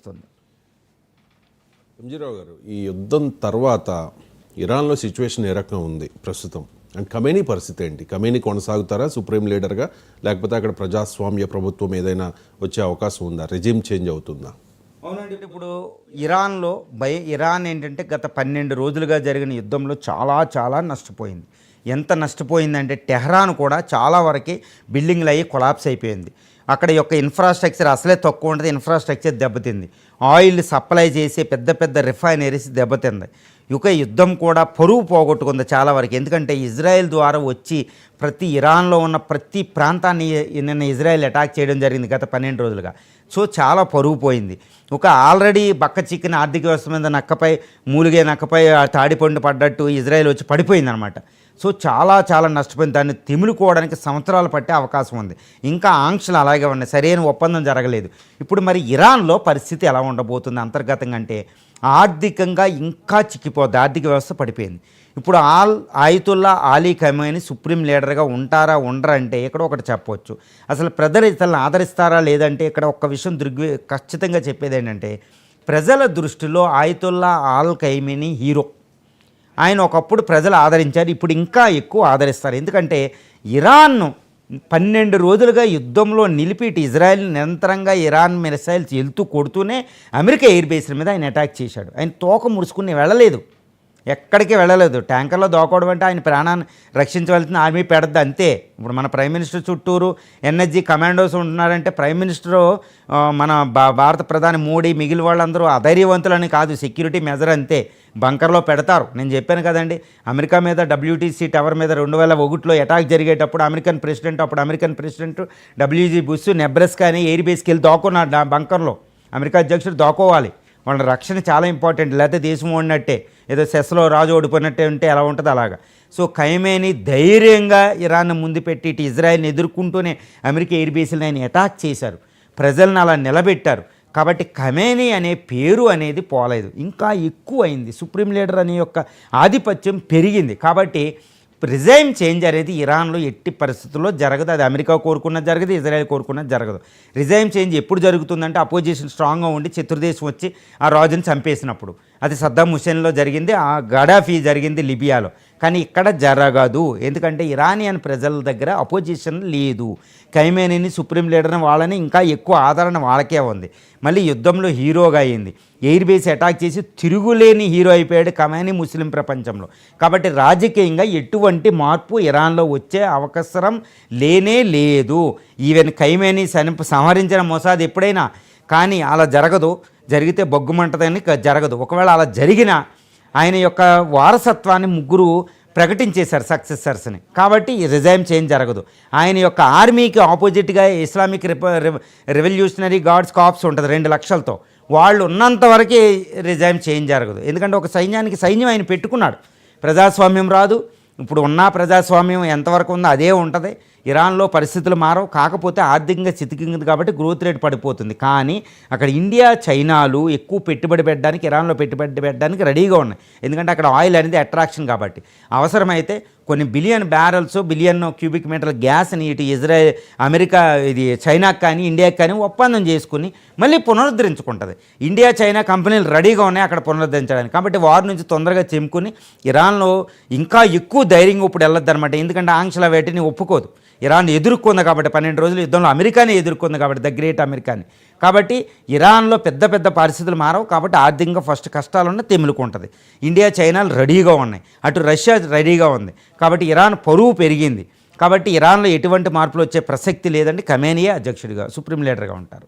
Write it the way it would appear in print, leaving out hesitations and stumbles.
కనిపిస్తుంది. ఎంజీరావు గారు, ఈ యుద్ధం తర్వాత ఇరాన్లో సిచ్యువేషన్ ఏ రకంగా ఉంది ప్రస్తుతం? అండ్ ఖమేనీ పరిస్థితి ఏంటి? ఖమేనీ కొనసాగుతారా సుప్రీం లీడర్గా, లేకపోతే అక్కడ ప్రజాస్వామ్య ప్రభుత్వం ఏదైనా వచ్చే అవకాశం ఉందా? రెజిమ్ చేంజ్ అవుతుందా? అవునండి, ఇప్పుడు ఇరాన్ ఏంటంటే గత 12 రోజులుగా జరిగిన యుద్ధంలో చాలా నష్టపోయింది. ఎంత నష్టపోయిందంటే టెహ్రాన్ కూడా చాలా వరకు బిల్డింగ్లు అయ్యి కొలాప్స్ అయిపోయింది. అక్కడ యొక్క ఇన్ఫ్రాస్ట్రక్చర్ అసలే తక్కువ ఉంటుంది, ఇన్ఫ్రాస్ట్రక్చర్ దెబ్బతింది. ఆయిల్ సప్లై చేసే పెద్ద రిఫైనరీస్ దెబ్బతింది. యుద్ధం కూడా పరువు పోగొట్టుకుంది చాలా వరకు. ఎందుకంటే ఇజ్రాయెల్ ద్వారా వచ్చి ఇరాన్లో ఉన్న ప్రతి ప్రాంతాన్ని నిన్న ఇజ్రాయెల్ అటాక్ చేయడం జరిగింది గత 12 రోజులుగా. సో చాలా పరువు పోయింది. ఆల్రెడీ బక్క చిక్కిన ఆర్థిక వ్యవస్థ మీద మూలిగే నక్కపై తాడిపండు పడ్డట్టు ఇజ్రాయెల్ వచ్చి పడిపోయిందనమాట. సో చాలా నష్టపోయింది. దాన్ని తిములుకోవడానికి సంవత్సరాలు పట్టే అవకాశం ఉంది. ఇంకా ఆంక్షలు అలాగే ఉన్నాయి, సరైన ఒప్పందం జరగలేదు. ఇప్పుడు మరి ఇరాన్లో పరిస్థితి ఎలా ఉండబోతుంది అంతర్గతంగా అంటే ఆర్థికంగా ఇంకా చిక్కిపోద్ది, ఆర్థిక వ్యవస్థ పడిపోయింది. ఇప్పుడు ఆయతుల్లా అలీ ఖమేనీ సుప్రీం లీడర్గా ఉండరా అంటే ఇక్కడ ఒకటి చెప్పవచ్చు. అసలు ప్రజలు ఇతరులను ఆదరిస్తారా లేదంటే ఇక్కడ ఒక్క విషయం ఖచ్చితంగా చెప్పేది ఏంటంటే ప్రజల దృష్టిలో ఆయతుల్లా ఖమేనీ హీరో. ఆయన ఒకప్పుడు ప్రజలు ఆదరించారు, ఇప్పుడు ఇంకా ఎక్కువ ఆదరిస్తారు. ఎందుకంటే ఇరాన్ను 12 రోజులుగా యుద్ధంలో నిలిపి ఇజ్రాయెల్ నిరంతరంగా ఇరాన్ మిసైల్స్ వెళ్తూ కొడుతూనే అమెరికా ఎయిర్ బేస్ల మీద ఆయన అటాక్ చేశాడు. ఆయన తోక ముడుచుకుని వెళ్ళలేదు, ఎక్కడికి వెళ్ళలేదు. ట్యాంకర్లో దోకోవడం అంటే ఆయన ప్రాణాన్ని రక్షించవలసిన ఆర్మీ పెడద్దు అంతే. ఇప్పుడు మన ప్రైమ్ మినిస్టర్ చుట్టూరు ఎన్ఎస్జీ కమాండోస్ ఉంటున్నారంటే ప్రైమ్ మినిస్టరు మన భారత ప్రధాని మోడీ మిగిలిన వాళ్ళందరూ అధైర్యవంతులని కాదు, సెక్యూరిటీ మెజర్ అంతే. బంకర్లో పెడతారు. నేను చెప్పాను కదండి, అమెరికా మీద WTC టవర్ మీద 2001లో అటాక్ జరిగేటప్పుడు అమెరికన్ ప్రెసిడెంట్ WG బుష్ నెబ్రస్కాని ఎయిర్ బేస్కి వెళ్ళి దోకున్నాడు బంకర్లో. అమెరికా అధ్యక్షుడు దోకోవాలి, వాళ్ళ రక్షణ చాలా ఇంపార్టెంట్. లేకపోతే దేశం ఓడినట్టే, ఏదో సెస్లో రాజు ఓడిపోయినట్టే ఉంటే ఎలా ఉంటుంది అలాగా. సో ఖమేనీ ధైర్యంగా ఇరాన్ ముందు పెట్టి ఇజ్రాయెల్ని ఎదుర్కొంటూనే అమెరికా ఎయిర్ బేస్ని ఆయన అటాక్ చేశారు, ప్రజలను అలా నిలబెట్టారు. కాబట్టి ఖమేనీ అనే పేరు అనేది పోలేదు, ఇంకా ఎక్కువ అయింది. సుప్రీం లీడర్ అనే యొక్క ఆధిపత్యం పెరిగింది. కాబట్టి రిజైమ్ చేంజ్ అనేది ఇరాన్లో ఎట్టి పరిస్థితుల్లో జరగదు. అది అమెరికా కోరుకున్నది జరగదు, ఇజ్రాయెల్ కోరుకున్నది జరగదు. రిజైమ్ చేంజ్ ఎప్పుడు జరుగుతుందంటే అపోజిషన్ స్ట్రాంగ్గా ఉండి శత్రుదేశం వచ్చి ఆ రాజుని చంపేసినప్పుడు. అది సద్దాం హుసేన్లో జరిగింది, ఆ గడాఫీ జరిగింది లిబియాలో. కానీ ఇక్కడ జరగదు, ఎందుకంటే ఇరానియన్ ప్రజల దగ్గర అపోజిషన్ లేదు. ఖమేనీని సుప్రీం లీడర్ని వాళ్ళని ఇంకా ఎక్కువ ఆదరణ వాళ్ళకే ఉంది. మళ్ళీ యుద్ధంలో హీరోగా అయింది, ఎయిర్ బేస్ అటాక్ చేసి తిరుగులేని హీరో అయిపోయాడు ఖమేనీ ముస్లిం ప్రపంచంలో. కాబట్టి రాజకీయంగా ఎటువంటి మార్పు ఇరాన్లో వచ్చే అవకాశం లేనే లేదు. ఈవెన్ ఖమేనీ సంహరించిన మొసాద్ ఎప్పుడైనా కానీ అలా జరగదు, జరిగితే బొగ్గుమంటదని జరగదు. ఒకవేళ అలా జరిగినా ఆయన యొక్క వారసత్వాన్ని ముగ్గురు ప్రకటించేశారు సక్సెసర్స్ని. కాబట్టి రిజైమ్ చేంజ్ జరగదు. ఆయన యొక్క ఆర్మీకి ఆపోజిట్గా ఇస్లామిక్ రెవల్యూషనరీ గార్డ్స్ కార్ప్స్ ఉంటుంది 2 లక్షలతో, వాళ్ళు ఉన్నంత వరకే రిజైమ్ చేంజ్ జరగదు. ఎందుకంటే ఒక సైన్యం ఆయన పెట్టుకున్నాడు. ప్రజాస్వామ్యం రాదు, ఇప్పుడు ఉన్న ప్రజాస్వామ్యం ఎంతవరకు ఉందో అదే ఉంటుంది. ఇరాన్లో పరిస్థితులు మారవు, కాకపోతే ఆర్థికంగా చితికింది కాబట్టి గ్రోత్ రేట్ పడిపోతుంది. కానీ అక్కడ ఇండియా చైనాలు ఎక్కువ పెట్టుబడి పెట్టడానికి, ఇరాన్లో పెట్టుబడి పెట్టడానికి రెడీగా ఉన్నాయి. ఎందుకంటే అక్కడ ఆయిల్ అనేది అట్రాక్షన్ కాబట్టి. అవసరమైతే కొన్ని బిలియన్ బ్యారెల్స్, బిలియన్ క్యూబిక్ మీటర్ల గ్యాస్ని ఇటు అమెరికా చైనాకి కానీ ఇండియాకి కానీ ఒప్పందం చేసుకుని మళ్ళీ పునరుద్ధరించుకుంటుంది. ఇండియా చైనా కంపెనీలు రెడీగా ఉన్నాయి అక్కడ పునరుద్ధరించడానికి. కాబట్టి వారి నుంచి తొందరగా చెమ్ముకుని ఇరాన్లో ఇంకా ఎక్కువ ధైర్యంగా ఇప్పుడు వెళ్ళొద్దు అనమాట. ఎందుకంటే ఆంక్షల వేటిని ఒప్పుకోదు. ఇరాన్ ఎదుర్కొంది కాబట్టి 12 రోజుల యుద్ధంలో అమెరికానే ఎదుర్కొంది కాబట్టి, ద గ్రేట్ అమెరికాని. కాబట్టి ఇరాన్లో పెద్ద పరిస్థితులు మారవు. కాబట్టి ఆర్థికంగా ఫస్ట్ కష్టాలున్న తెములుకుంటుంది. ఇండియా చైనాలు రెడీగా ఉన్నాయి, అటు రష్యా రెడీగా ఉంది. కాబట్టి ఇరాన్ పరువు పెరిగింది. కాబట్టి ఇరాన్లో ఎటువంటి మార్పులు వచ్చే ప్రసక్తి లేదండి. ఖమేనీయే అధ్యక్షుడిగా సుప్రీం లీడర్గా ఉంటారు.